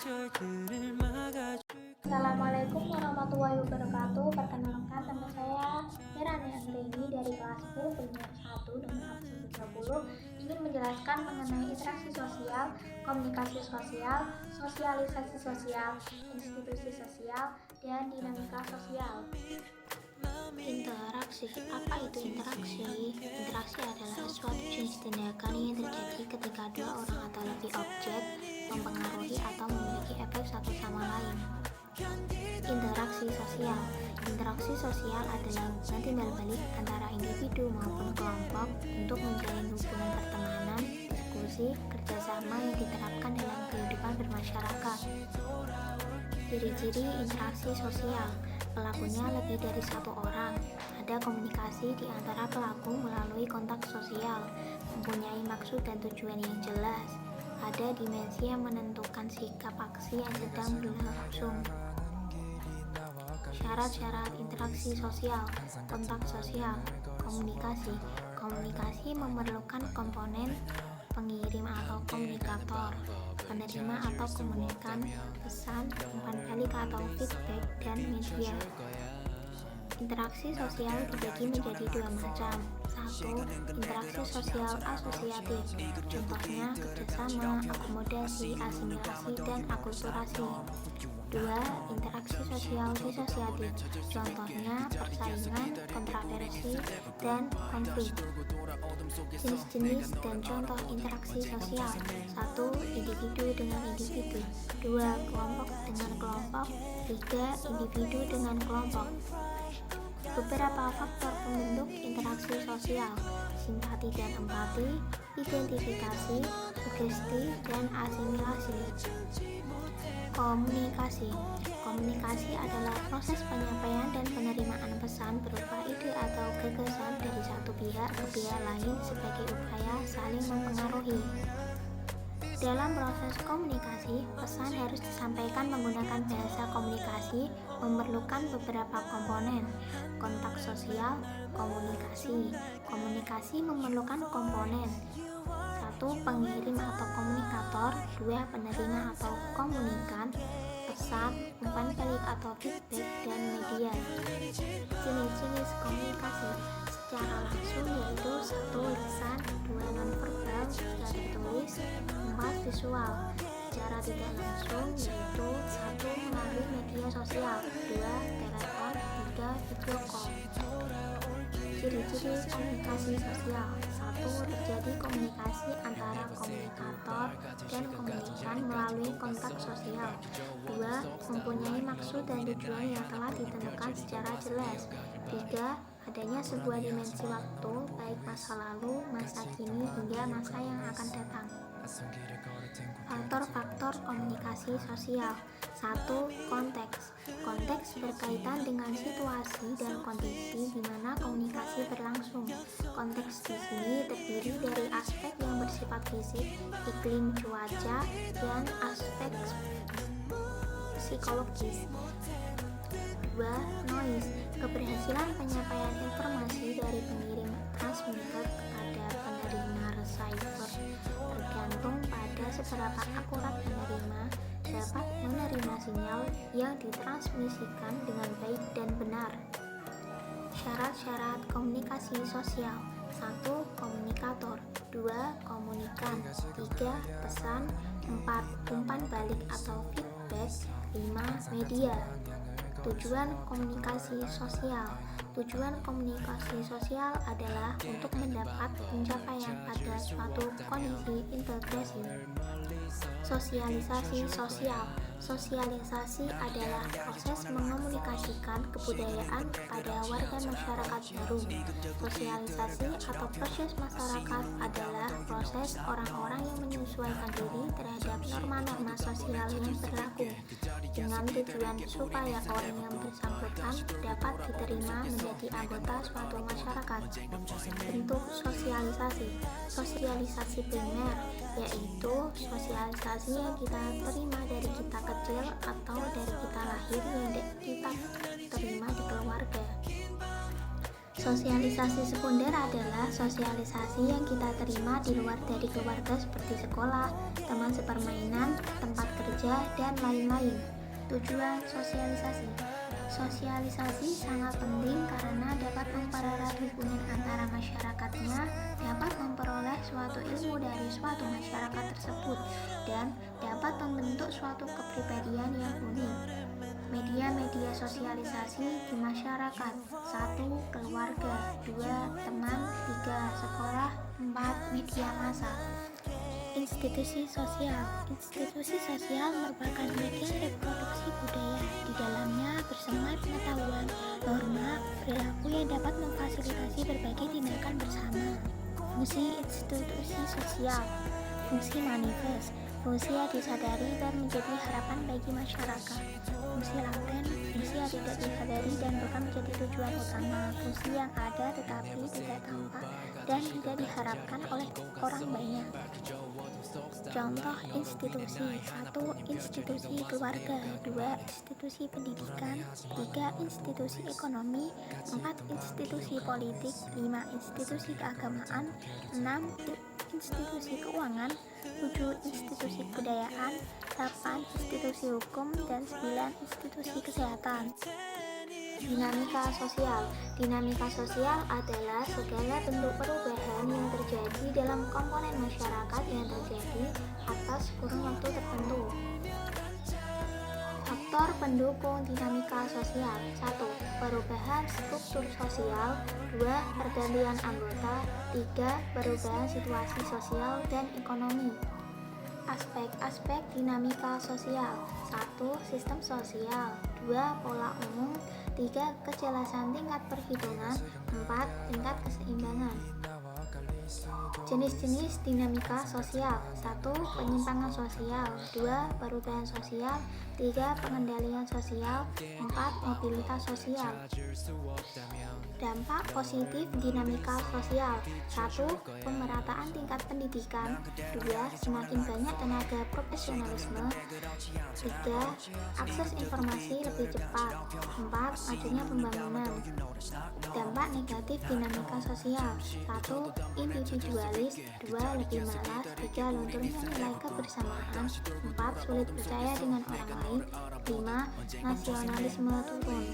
Assalamualaikum warahmatullahi wabarakatuh. Perkenalkan, nama saya Herani Anggreni dari kelas 10 Primer 1 nomor absen 30 ingin menjelaskan mengenai interaksi sosial, komunikasi sosial, sosialisasi sosial, institusi sosial, dan dinamika sosial. Interaksi. Apa itu interaksi? Interaksi adalah suatu jenis tindakan yang terjadi ketika dua orang atau lebih objek mempengaruhi atau memiliki efek satu sama lain. Interaksi sosial. Interaksi sosial adalah hubungan timbal balik antara individu maupun kelompok untuk menjalin hubungan pertemanan, diskusi, kerjasama yang diterapkan dalam kehidupan bermasyarakat. Ciri-ciri interaksi sosial. Pelakunya lebih dari satu orang. Ada komunikasi di antara pelaku melalui kontak sosial, mempunyai maksud dan tujuan yang jelas. Ada dimensi yang menentukan sikap aksi yang sedang berlangsung. Syarat-syarat interaksi sosial. Kontak sosial. Komunikasi. Komunikasi memerlukan komponen pengirim atau komunikator, penerima atau komunikan, pesan, umpan balik atau feedback, dan media. Interaksi sosial dibagi menjadi dua macam. Satu, interaksi sosial asosiatif. Contohnya kerjasama, akomodasi, asimilasi, dan akulturasi. Dua, interaksi sosial disosiatif. Contohnya persaingan, kontroversi, dan konflik. Jenis-jenis dan contoh interaksi sosial. Satu, individu dengan individu. Dua, kelompok dengan kelompok. Tiga, individu dengan kelompok. Beberapa faktor pembentuk interaksi sosial: simpati dan empati, identifikasi, sugesti, dan asimilasi. Komunikasi. Komunikasi adalah proses penyampaian dan penerimaan pesan berupa ide atau gagasan dari satu pihak ke pihak lain sebagai upaya saling mempengaruhi. Dalam proses komunikasi, pesan harus disampaikan menggunakan bahasa komunikasi, memerlukan beberapa komponen. Kontak sosial, komunikasi. Komunikasi memerlukan komponen. 1. Pengirim atau komunikator. 2. Penerima atau komunikan, pesan, umpan balik atau feedback, dan media. Jenis-jenis komunikasi secara langsung yaitu 1. Lisan, 2. Nonverbal, 3. tertulis, 4. visual. Secara tidak langsung yaitu 1. melalui media sosial, 2. telepon, 3. video call. Ciri-ciri komunikasi sosial. 1. Terjadi komunikasi antara komunikator dan komunikan melalui kontak sosial. 2. Mempunyai maksud dan tujuan yang telah ditentukan secara jelas. 3. Adanya sebuah dimensi waktu, baik masa lalu, masa kini, hingga masa yang akan datang. Faktor-faktor komunikasi sosial. 1. Konteks. Konteks berkaitan dengan situasi dan kondisi di mana komunikasi berlangsung. Konteks di sini terdiri dari aspek yang bersifat fisik, iklim, cuaca, dan aspek psikologis. 2. Noise. Keberhasilan penyampaian informasi dari pengirim transmitter kepada penerima receiver tergantung pada seberapa akurat penerima dapat menerima sinyal yang ditransmisikan dengan baik dan benar. Syarat-syarat komunikasi sosial. 1. Komunikator. 2. Komunikan. 3. Pesan. 4. Umpan balik atau feedback. 5. Media. Tujuan komunikasi sosial. Tujuan komunikasi sosial adalah untuk mendapat pencapaian pada suatu kondisi integrasi. Sosialisasi sosial. Sosialisasi adalah proses mengomunikasikan kebudayaan kepada warga masyarakat baru. Sosialisasi atau proses masyarakat adalah proses orang-orang yang menyesuaikan diri terhadap norma-norma sosial yang berlaku dengan tujuan supaya orang yang bersangkutan dapat diterima menjadi anggota suatu masyarakat. Bentuk sosialisasi. Sosialisasi primer yaitu sosialisasi yang kita terima dari kita kecil atau dari kita lahir yang kita terima di keluarga. Sosialisasi sekunder adalah sosialisasi yang kita terima di luar dari keluarga seperti sekolah, teman sepermainan, tempat kerja, dan lain-lain. Tujuan sosialisasi. Sosialisasi sangat penting karena dapat mempererat hubungan antara masyarakatnya, dapat memperoleh suatu ilmu dari suatu masyarakat tersebut, dan dapat membentuk suatu kepribadian yang unik. Media-media sosialisasi di masyarakat. 1. Keluarga. 2. Teman. 3. Sekolah. 4. Media massa. Institusi sosial. Institusi sosial merupakan bagian reproduksi budaya. Di dalamnya bersama pengetahuan, norma, perilaku yang dapat memfasilitasi berbagai tindakan bersama. Fungsi institusi sosial. Fungsi manifest. Fungsi yang disadari dan menjadi harapan bagi masyarakat. Fungsi laten, fungsi yang tidak disadari dan bukan menjadi tujuan utama. Fungsi yang ada tetapi tidak tampak dan tidak diharapkan oleh orang banyak. Contoh institusi. 1. Institusi keluarga. 2. Institusi pendidikan. 3. Institusi ekonomi. 4. Institusi politik. 5. Institusi keagamaan. 6. Institusi keuangan. 7. Institusi kebudayaan. 8. Institusi hukum. Dan 9. Institusi kesehatan. Dinamika sosial. Dinamika sosial adalah segala bentuk perubahan yang terjadi dalam komponen masyarakat yang terjadi atas kurun waktu tertentu. Faktor pendukung dinamika sosial. 1. Perubahan struktur sosial. 2. Pergantian anggota. 3. Perubahan situasi sosial dan ekonomi. Aspek-aspek dinamika sosial. 1. Sistem sosial. 2. Pola umum. 3. Kejelasan tingkat perhitungan. 4. Tingkat keseimbangan. Jenis-jenis dinamika sosial. 1. Penyimpangan sosial. 2. Perubahan sosial. 3. Pengendalian sosial. 4. Mobilitas sosial. Dampak positif dinamika sosial. 1. Pemerataan tingkat pendidikan. 2. Semakin banyak tenaga profesionalisme. 3. Akses informasi lebih cepat. 4. Majunya pembangunan. Dampak negatif dinamika sosial. 1. Individualis. 2. Lebih malas. 3. Lunturnya nilai kebersamaan. 4. Sulit percaya dengan orang lain. 5. Nasionalisme turun.